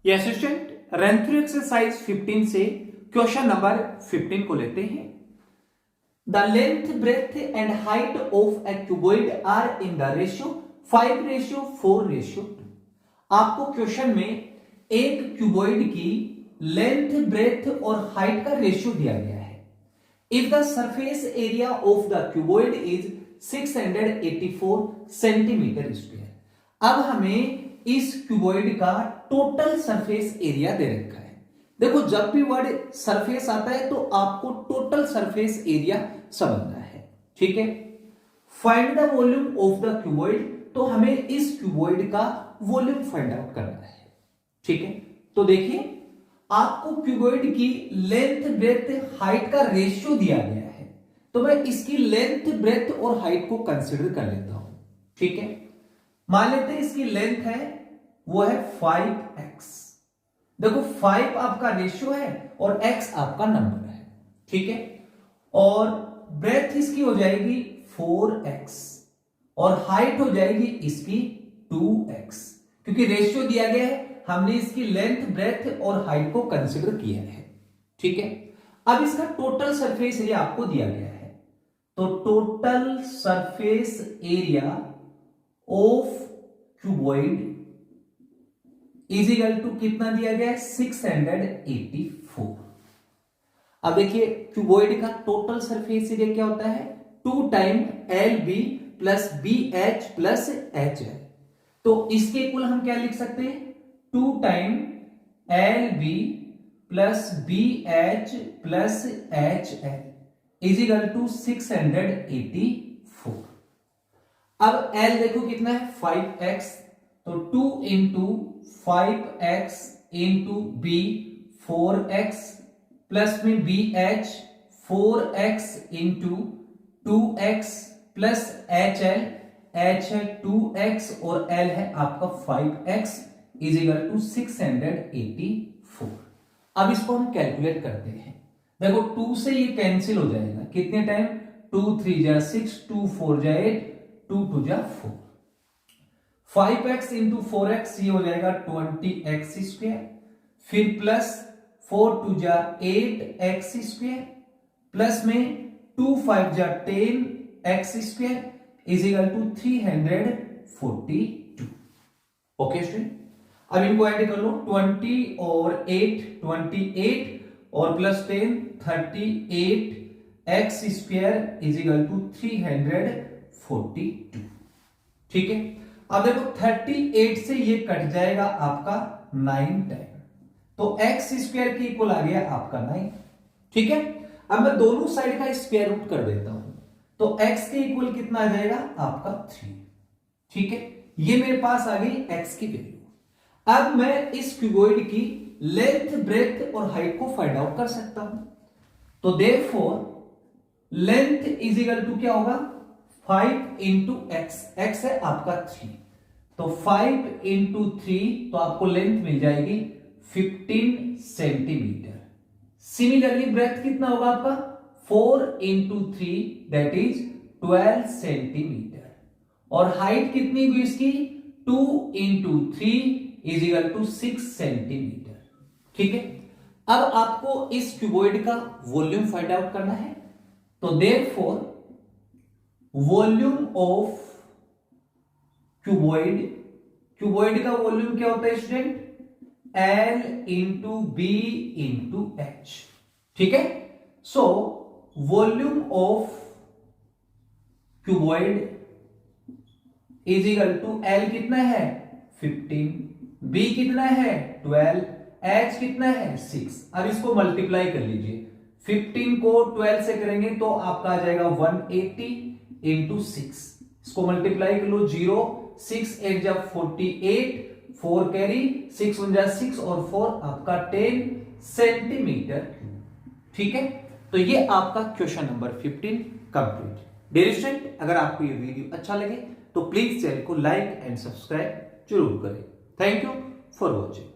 ये student run through exercise 15 से question number 15 को लेते हैं। The length breadth and height of a cuboid are in the ratio 5:4:2। आपको क्वेश्चन में एक क्यूबॉइड की लेंथ ब्रेथ और हाइट का रेशियो दिया गया है। If the surface area of the cuboid is 684 centimetre square. अब हमें इस क्यूबॉइड का टोटल सरफेस एरिया दे रखा है। देखो, जब भी वर्ड सरफेस आता है तो आपको टोटल सरफेस एरिया समझना है, ठीक है। Find the volume of the cuboid, तो हमें इस क्यूबॉइड का वॉल्यूम फाइंड आउट करना है, ठीक है। तो देखिए, आपको क्यूबॉइड की लेंथ ब्रेथ हाइट का रेशियो दिया गया है, तो मैं इसकी लेंथ ब्रेथ और हाइट को कंसिडर कर लेता हूं, ठीक है। मान लेते हैं इसकी लेंथ है वो है 5x। देखो, 5 आपका रेशियो है और x आपका नंबर है, ठीक है। और ब्रेथ इसकी हो जाएगी 4x और हाइट हो जाएगी इसकी 2x, क्योंकि रेशियो दिया गया है, हमने इसकी लेंथ ब्रेथ और हाइट को कंसिडर किया है, ठीक है। अब इसका टोटल सरफेस एरिया आपको दिया गया है, तो total surface area of cuboid is equal to कितना दिया गया है 684। अब देखिए, क्यूबॉइड का टोटल सरफेस एरिया क्या होता है 2 time LB plus BH plus HL। तो इसके इक्वल हम क्या लिख सकते हैं 2 time LB plus BH plus HL is equal to 684। अब L देखो कितना है 5x, तो 2 into 5x into B 4x plus में BH 4x into 2x plus HL H है 2x और L है आपका 5x इज इक्वल टू 684। अब इसको हम कैलकुलेट करते हैं। देखो, 2 से ये कैंसिल हो जाएगा, कितने टाइम 2 3 जा 6 2 4 जा 8 2 2 जा 4। 5x इंटू 4x ये हो जाएगा 20x स्क्वायर, फिर प्लस 4 2 जा 8x स्क्वायर प्लस में 2 5 जा 10x square is equal to 342। Okay student, अब इनको ऐड कर लो, 20 और 8 28 और plus 10 38x square is equal to 342, ठीक है। अब देखो, 38 से ये कट जाएगा आपका 9 टाइम, तो x स्क्वायर की इक्वल आ गया आपका 9, ठीक है। अब मैं दोनों साइड का स्क्वायर रूट कर देता हूं, तो x के इक्वल कितना आ जाएगा आपका 3, ठीक है। ये मेरे पास आ गई x की वैल्यू। अब मैं इस क्यूबॉइड की लेंथ ब्रेथ और हाइट को फाइंड आउट कर सकता हूं, तो therefore length is equal to क्या होगा 5 इंटू एक्स, एक्स है आपका 3, तो 5 इंटू 3 तो आपको लेंथ मिल जाएगी 15 सेंटीमीटर। सिमिलरली ब्रेथ कितना होगा आपका 4 इंटू 3 दैट इज 12 सेंटीमीटर, और हाइट कितनी हुई इसकी 2 into 3 is equal to 6 centimetre, ठीक है। अब आपको इस क्यूबॉइड का वॉल्यूम फाइंड आउट करना है, तो therefore volume of cuboid, cuboid का वॉल्यूम क्या होता है student L into B into H, ठीक है। So volume of cuboid is equal to L कितना है 15, B कितना है 12, H कितना है 6। अब इसको मल्टीप्लाई कर लीजिए, 15 को 12 से करेंगे तो आपका आ जाएगा 180 इंटू 6, इसको मल्टीप्लाई कर लो 0 6 8 जा 48 4 कैरी 6 1 जा 6 और 4 आपका 10 सेंटीमीटर, ठीक है। तो ये आपका question number 15 complete. Dear student, अगर आपको ये वीडियो अच्छा लगे तो प्लीज चैनल को लाइक एंड सब्सक्राइब जरूर करें। Thank you for watching.